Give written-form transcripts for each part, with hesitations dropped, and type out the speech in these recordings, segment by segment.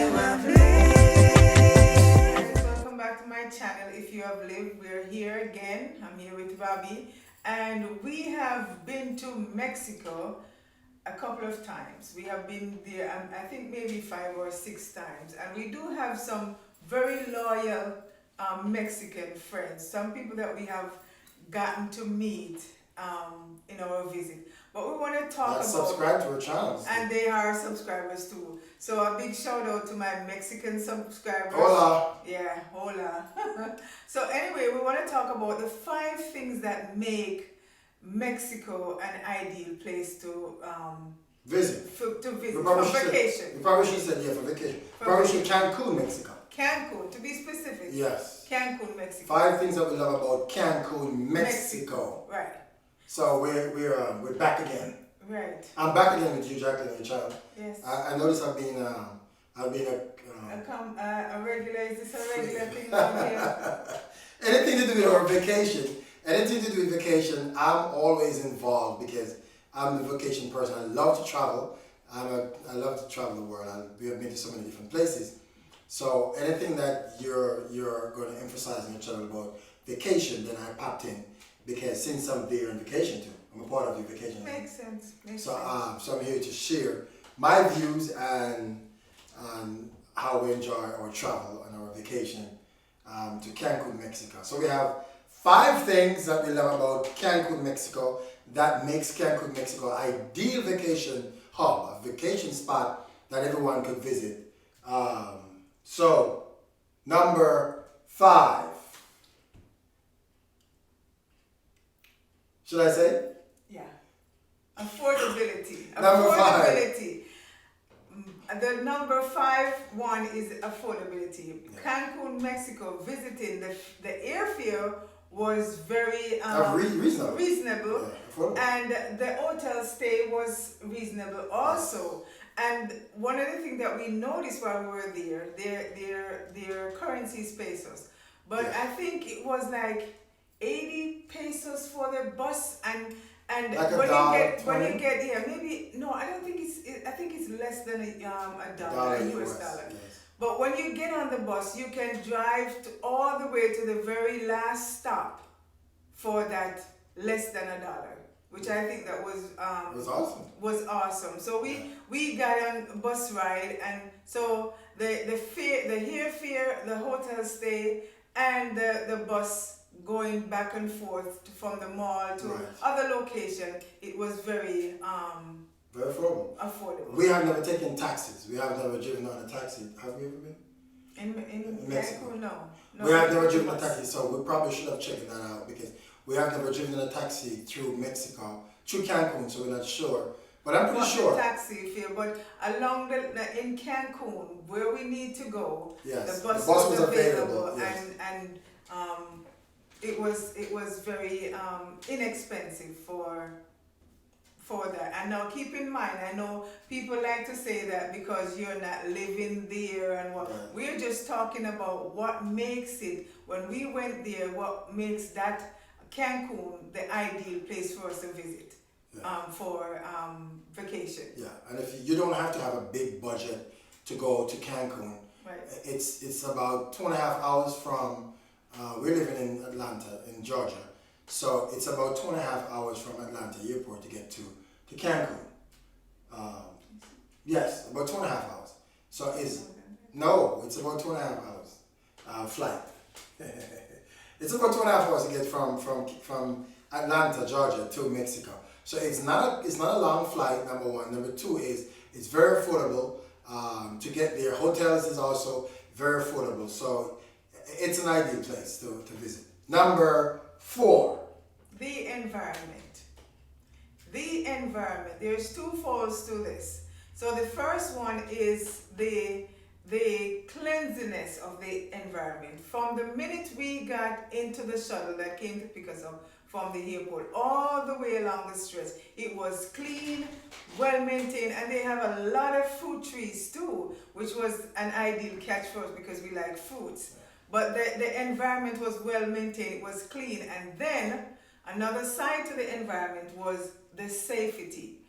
have lived. Welcome back to my channel. If you have lived, we're here again. I'm here with Bobby, and we have been to Mexico a couple of times. We have been there, I think maybe 5 or 6 times, and we do have some very loyal Mexican friends. Some people that we have gotten to meet in our visit. But we want to talk about subscribe to our channels. And they are subscribers too. So a big shout out to my Mexican subscribers. Hola. Yeah, hola. So anyway, we want to talk about the 5 things that make Mexico an ideal place to visit. For vacation. You probably should have said yeah for vacation. Probably should Cancun, Mexico. Cancun, to be specific. Yes. Cancun, Mexico. 5 things that we love about Cancun, Mexico. Right. So we're back again. Right. I'm back again with you, Jacqueline, your child. Yes. I noticed I've been a regular. Is this a regular thing down here? Anything to do with our vacation. Anything to do with vacation, I'm always involved because I'm the vacation person. I love to travel. I love to travel the world. We have been to so many different places. So anything that you're going to emphasize in your channel about vacation, then I popped in because since I'm there on vacation too, I'm a part of your vacation. Makes sense. So I'm here to share my views and how we enjoy our travel and our vacation to Cancun, Mexico. So we have 5 things that we love about Cancun, Mexico that makes Cancun, Mexico an ideal vacation hub, a vacation spot that everyone could visit. So, number 5. Should I say? Yeah. Affordability. Number 5. The number 5 one is affordability. Yeah. Cancun, Mexico, visiting the airfare was very reasonable. Yeah, and the hotel stay was reasonable also. And one of the things that we noticed while we were there, their currency is pesos. But yeah. I think it was like 80 pesos for the bus and like when you get maybe no, I don't think I think it's less than a dollar, a US dollar. Yes. But when you get on the bus, you can drive all the way to the very last stop for that less than a dollar, which I think that was awesome. Was awesome. So we got on a bus ride, and so the airfare, the hotel stay, and the bus going back and forth from the mall to other location, it was very affordable. We have never taken taxis. We have never driven on a taxi. Have we ever been? In Mexico, no. We have never driven a taxi, so we probably should have checked that out because we have never driven a taxi through Mexico, through Cancun, so we're not sure. But I'm pretty sure. Taxi fare, but along in Cancun, where we need to go, yes, the bus was available, yes. and it was very inexpensive for that. And now keep in mind, I know people like to say that because you're not living there and what. Right. We're just talking about what makes it, when we went there, what makes that Cancun the ideal place for us to visit for vacation. Yeah, and if you don't have to have a big budget to go to Cancun. Right. It's about 2.5 hours from, we're living in Atlanta, in Georgia. So it's about 2.5 hours from Atlanta airport to get to Cancun. Yes, about 2.5 hours. So it's about 2.5 hours flight. It's about 2.5 hours to get from Atlanta, Georgia to Mexico. So it's not a long flight. Number 1. Number 2 is it's very affordable to get there. Hotels is also very affordable. So it's an ideal place to visit. Number 4. The environment. There's 2 folds to this. So the first one is the cleanliness of the environment. From the minute we got into the shuttle that came to pick us up from the airport, all the way along the stretch, it was clean, well maintained, and they have a lot of fruit trees too, which was an ideal catch for us because we like fruits. But the environment was well maintained, it was clean. And then another side to the environment was the safety.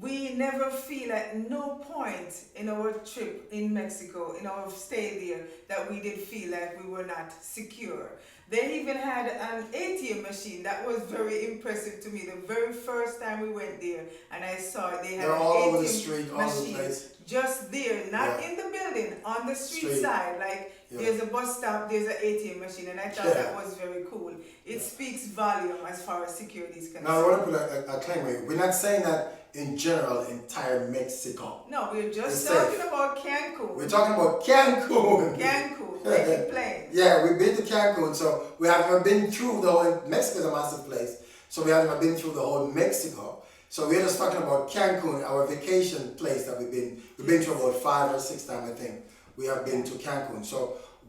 we never feel at no point in our trip in Mexico, in our stay there, that we did feel like we were not secure. They even had an ATM machine that was very impressive to me. The very first time we went there, and I saw it, they had They're an all over the ATM street, all over the machine place. just there, not Yeah. in the building, on the street Street. side. Like Yeah. there's a bus stop, there's an ATM machine, and I thought Yeah. that was very cool. It speaks volume as far as security is concerned. Now I want to put a claim here. We're not saying that in general, entire Mexico. No, we're just It's talking safe. about Cancun. We're talking about Cancun. Cancun, make it plain. Yeah, we've been to Cancun, so we haven't been through the whole. Mexico is a massive place, so we haven't been through the whole Mexico. So we're just talking about Cancun, our vacation place that we've been. We've been to about 5 or 6 times, I think. We have been to Cancun. So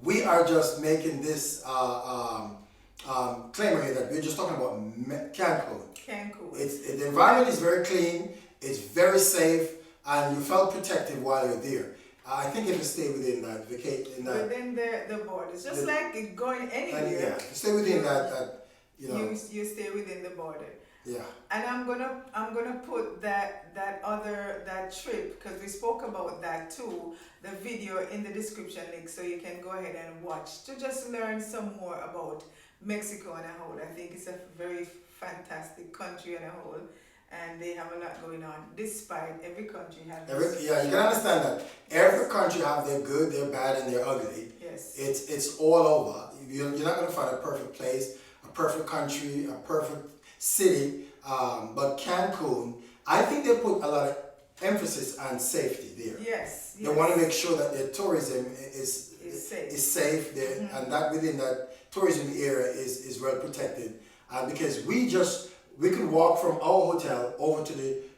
we are just making this claim here that we're just talking about Cancun. Cancun. The environment is very clean. It's very safe, and you felt protected while you're there. I think if you stay within that within the borders, just like going anywhere. yeah, stay within that, you know. You stay within the border. Yeah. And I'm gonna put that trip, because we spoke about that too, the video in the description link, so you can go ahead and watch to just learn some more about Mexico on a whole. I think it's a very fantastic country on a whole, and they have a lot going on, despite every country has You can understand that every country have their good, their bad, and their ugly. Yes. It's all over. You're not going to find a perfect place, a perfect country, a perfect city. But Cancun, I think they put a lot of emphasis on safety there. Yes. They want to make sure that their tourism is safe there, Mm-hmm. and that within that tourism area is well protected. Because we could walk from our hotel over to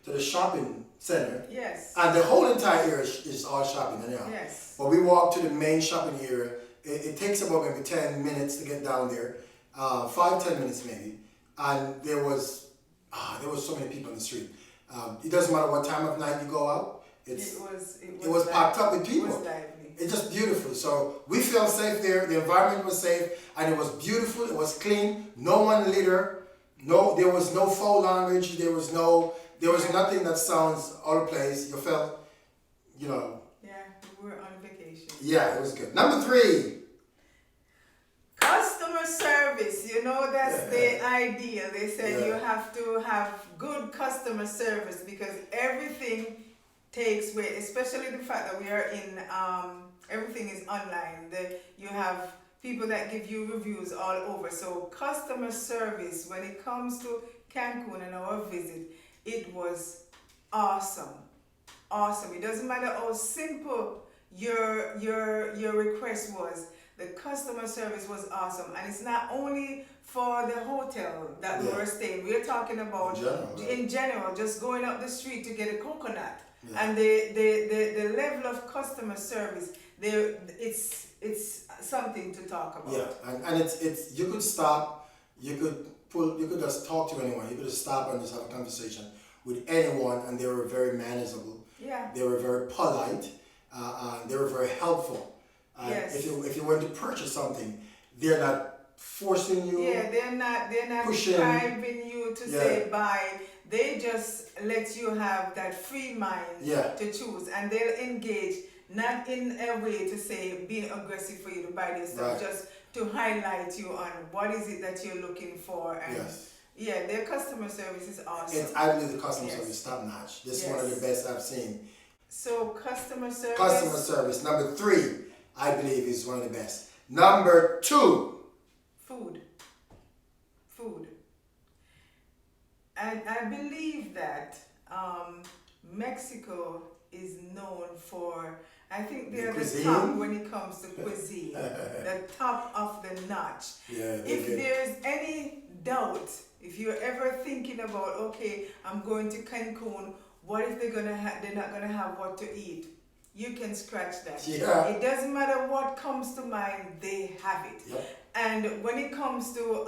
the shopping center. Yes. And the whole entire area is all shopping anyhow. Yes. But we walk to the main shopping area. It takes about maybe 10 minutes to get down there, 5-10 minutes maybe. And there was so many people in the street. It doesn't matter what time of night you go out. It was packed up with people. It was lively. It's just beautiful. So we felt safe there. The environment was safe, and it was beautiful. It was clean. No one litter. No, there was no foul language. There was nothing that sounds out of place. You felt, you know. Yeah, we were on vacation. Yeah, it was good. Number 3. Customer service. You know, that's the idea. They said you have to have good customer service, because everything takes way, especially the fact that we are in, everything is online. You have people that give you reviews all over. So customer service, when it comes to Cancun and our visit, it was awesome. Awesome. It doesn't matter how simple your request was. The customer service was awesome. And it's not only for the hotel that we were staying. We're talking about in general, just going up the street to get a coconut. Yeah. And the level of customer service there, it's something to talk about. Yeah, and it's you could stop, you could just talk to anyone. You could just stop and just have a conversation with anyone, and they were very manageable. Yeah. They were very polite. They were very helpful. Yes. If you went to purchase something, they're not forcing you. Yeah, they're not pushing, driving you to say buy. They just let you have that free mind to choose, and they'll engage not in a way to say being aggressive for you to buy this stuff, just to highlight you on what is it that you're looking for. And yeah, their customer service is awesome. I believe the customer service is top notch. This is one of the best I've seen. So customer service. Customer service. Number 3, I believe, is one of the best. Number 2. Food. I believe that Mexico is known for, I think they're the top when it comes to cuisine, the top of the notch. Yeah, if there's any doubt, if you're ever thinking about, okay, I'm going to Cancun, what if they're not gonna have what to eat? You can scratch that. Yeah. It doesn't matter what comes to mind, they have it. Yep. And when it comes to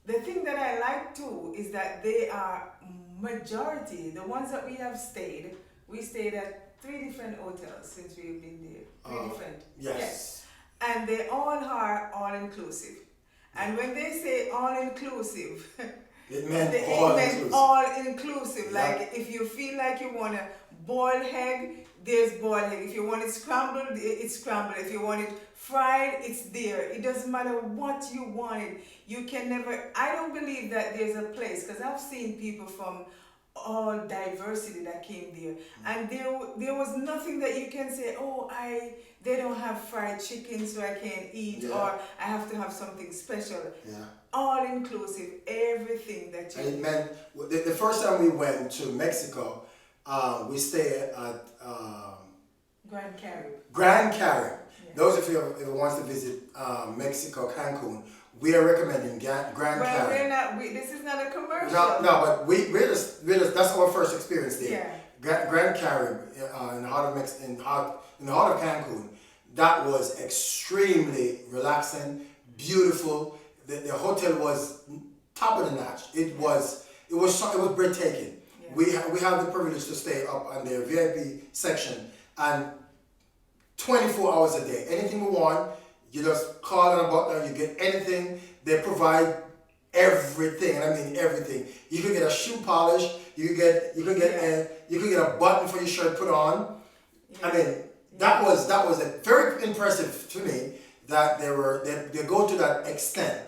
the thing that I like too is that they are majority, the ones that we have stayed, we stayed at 3 different hotels since we've been there. 3 different. Yes. And they all are all inclusive. And when they say all inclusive, It meant It all meant inclusive. all inclusive. Yeah. Like if you feel like you want a boiled egg, there's boiled egg. If you want it scrambled, it's scrambled. If you want it fried, it's there. It doesn't matter what you wanted. You can never. I don't believe that there's a place, because I've seen people from all diversity that came there, and there was nothing that you can say, oh, they don't have fried chicken so I can't eat, Yeah. or I have to have something special. Yeah. All inclusive, everything that you And it meant the first time we went to Mexico, we stayed at Grand Carib. Grand Carib. Yeah. Those of you who ever wants to visit Mexico, Cancun, we are recommending Grand Well, Carib. we're not. This is not a commercial. No, but we're just that's our first experience there. Yeah. Grand Carib in the heart of in the heart of Cancun. That was extremely relaxing, beautiful. The hotel was top of the notch. It was breathtaking. Yeah. We have the privilege to stay up on their VIP section, and 24 hours a day. Anything we want, you just call on a button, you get anything. They provide everything, and I mean everything. You could get a shoe polish. You could get a button for your shirt put on. Yeah. I mean that was a very impressive to me that they go to that extent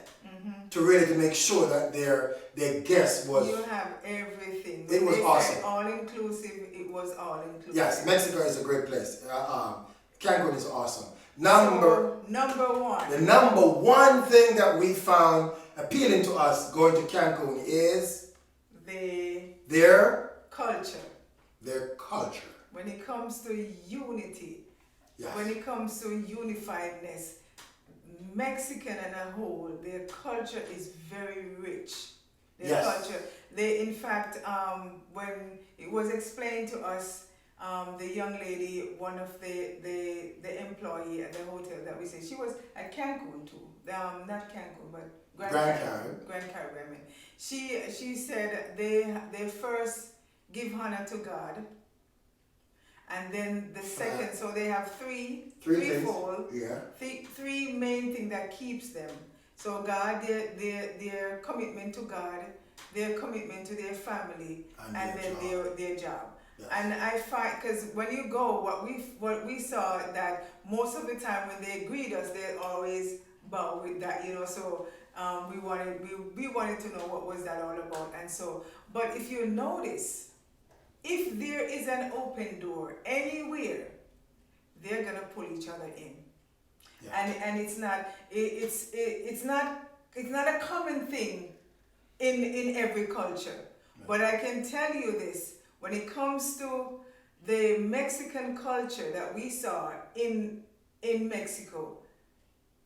to really to make sure that their guest was. You have everything. It was They awesome. said all inclusive. It was all inclusive. Yes, Mexico is a great place. Cancun is awesome. So, number one. The number one thing that we found appealing to us going to Cancun is their Culture. Their culture. When it comes to unity, Yes. when it comes to unifiedness, Mexican as a whole, their culture is very rich. Their Yes. culture. They, in fact, when it was explained to us, the young lady, one of the employee at the hotel that we say, she was at Cancun too. Not Cancun, but Grand Carib. Grand Carib, I mean. She said they first give honor to God, and then the second, so they have things. threefold, Yeah. three main things that keeps them. So God, their commitment to God, their commitment to their family, and then their job. Yes. And I find, because when you go, what we saw that most of the time when they greet us, they always bow with that, So we wanted to know what was that all about, and so. But if you notice, if there is an open door anywhere, they're gonna pull each other in. Yeah. And it's not a common thing in every culture. Right. But I can tell you this, when it comes to the Mexican culture that we saw in Mexico,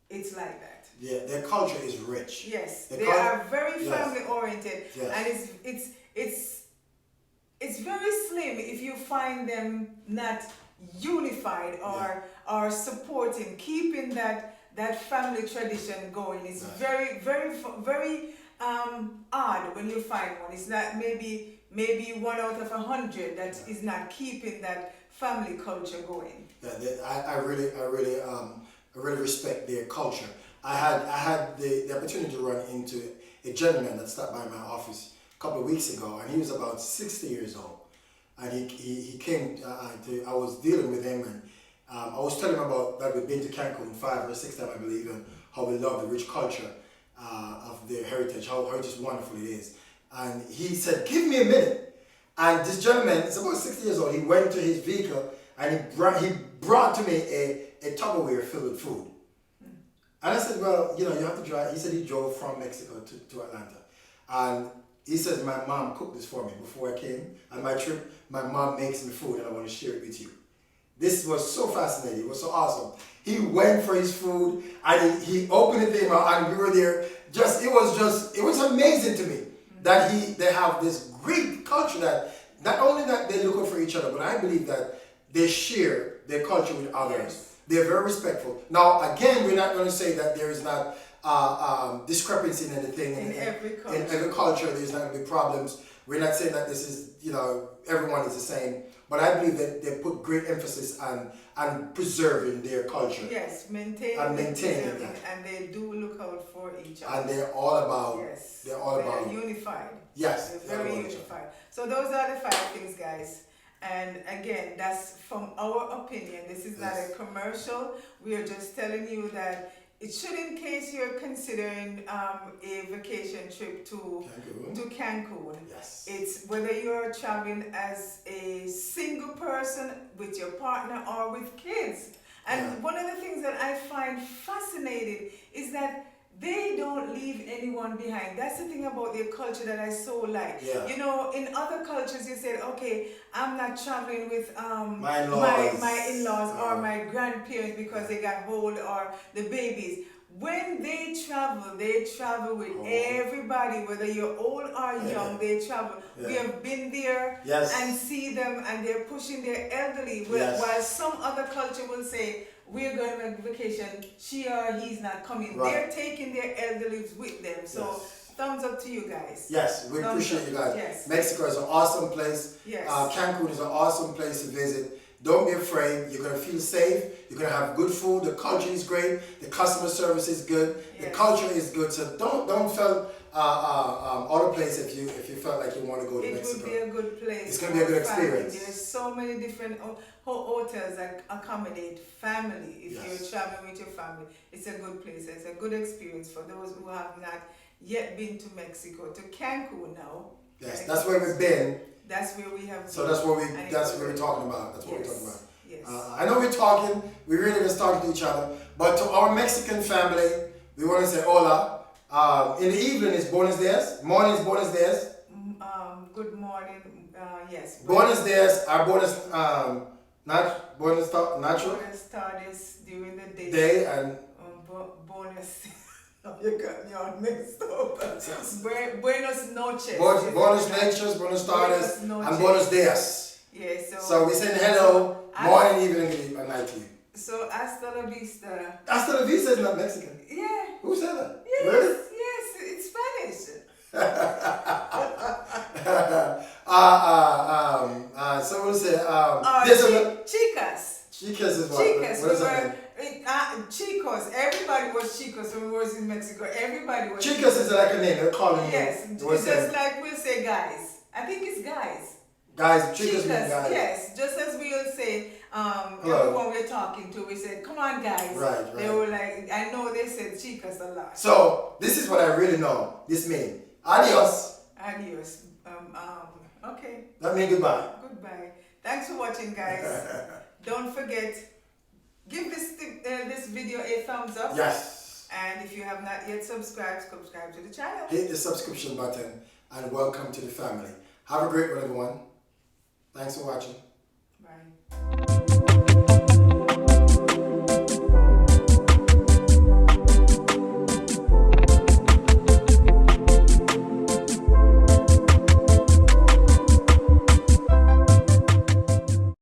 it's like that. Yeah, their culture is rich. Yes, they are very family oriented, yes. And it's very slim if you find them not unified or supporting, keeping that family tradition going. It's very, very, very odd when you find one. It's not maybe 1 out of 100 that is not keeping that family culture going. Yeah, I really respect their culture. I had the opportunity to run into a gentleman that stopped by my office a couple of weeks ago, and he was about 60 years old. And he came, I was dealing with him, and I was telling him about that we've been to Cancun 5 or 6 times, I believe, and how we love the rich culture of their heritage, how just wonderful it is. And he said, give me a minute. And this gentleman, it's about 60 years old, he went to his vehicle and he brought to me a Tupperware filled with food. And I said, well, you have to drive. He said he drove from Mexico to Atlanta. And he says, my mom cooked this for me before I came. On my trip, my mom makes me food and I want to share it with you. This was so fascinating. It was so awesome. He went for his food and he opened the thing and we were there. It was amazing to me that they have this great culture that not only that they look out for each other, but I believe that they share their culture with others. Yes. They're very respectful. Now, again, we're not going to say that there is not discrepancy in anything. In every culture. In every culture, there's not going to be problems. We're not saying that this is, everyone is the same. but I believe that they put great emphasis on preserving their culture. Yes, maintaining And maintaining preserving, that. and they do look out for each other. And they're all about, Yes, they're all about, unified. yes, They're they're all very about each other. unified. So those are the 5 things, guys. And again, that's from our opinion. This is not a Yes. commercial. We are just telling you that it should, in case you're considering a vacation trip to Cancun. Yes. It's whether you're traveling as a single person with your partner or with kids. And Yeah. one of the things that I find fascinating is that they don't leave anyone behind. That's the thing about their culture that I so like. Yeah. You know, in other cultures you said, okay, I'm not traveling with My in-laws. my in-laws or my grandparents because they got old or the babies. When they travel with everybody, whether you're old or young, they travel. Yeah. We have been there Yes. and see them, and they're pushing their elderly. Yes. While some other culture will say, we're going on vacation, she or he's not coming. Right. They're taking their elderly with them. So Yes. thumbs up to you guys. Yes, we Thumbs appreciate up. you guys. Yes. Mexico is an awesome place. Yes. Cancun is an awesome place to visit. Don't be afraid. You're going to feel safe. You're going to have good food. The culture is great. The customer service is good. The Yes. culture is good. So don't feel out of place if you felt like you want to go to It Mexico. would be a good place. It's gonna be a good for family. experience. There's so many different hotels that accommodate family. If Yes. you're traveling with your family, it's a good place. It's a good experience for those who have not yet been to Mexico. To Cancun now. Yes, Right? that's where we've been. That's where we have. So been. that's what And it's we're good. talking about. That's what we're Yes. talking about. Yes. I know we're talking. We really just talking to each other. But to our Mexican family, we want to say hola. In the evening is Buenos Dias. Morning is Buenos Dias. Good morning. Yes. Buenos Dias. Our bonus, bonus natural Buenos tardes during the day. day and Bonus. You got me all mixed up. Buenos noches. bonus natures, bonus tardes, Buenos and noches. Buenos Dias. Yeah, So we say hello, morning, evening, and night to you. So hasta la vista. Hasta la vista is not Mexican. Yeah. Who said that? Yes. Really? Yes. It's Spanish. So we'll say, Chicas. Chicas is what? Chicas. What does We that were mean? chicos. Everybody was chicos when we was in Mexico. Everybody was. Chicas is like a name, they're calling Yes. you. It's just like we'll say guys. I think it's guys. Guys, chicas mean guys. Yes, just as we'll say, Hello. everyone we're talking to, we said, come on guys. Right, They right. were like, I know they said chicas a lot. So, this is what I really know. This means adios. Adios. Okay. That means goodbye. Goodbye. Thanks for watching, guys. Don't forget, give this video a thumbs up. Yes. And if you have not yet subscribed to the channel. Hit the subscription button and welcome to the family. Have a great one, everyone. Thanks for watching. Bye.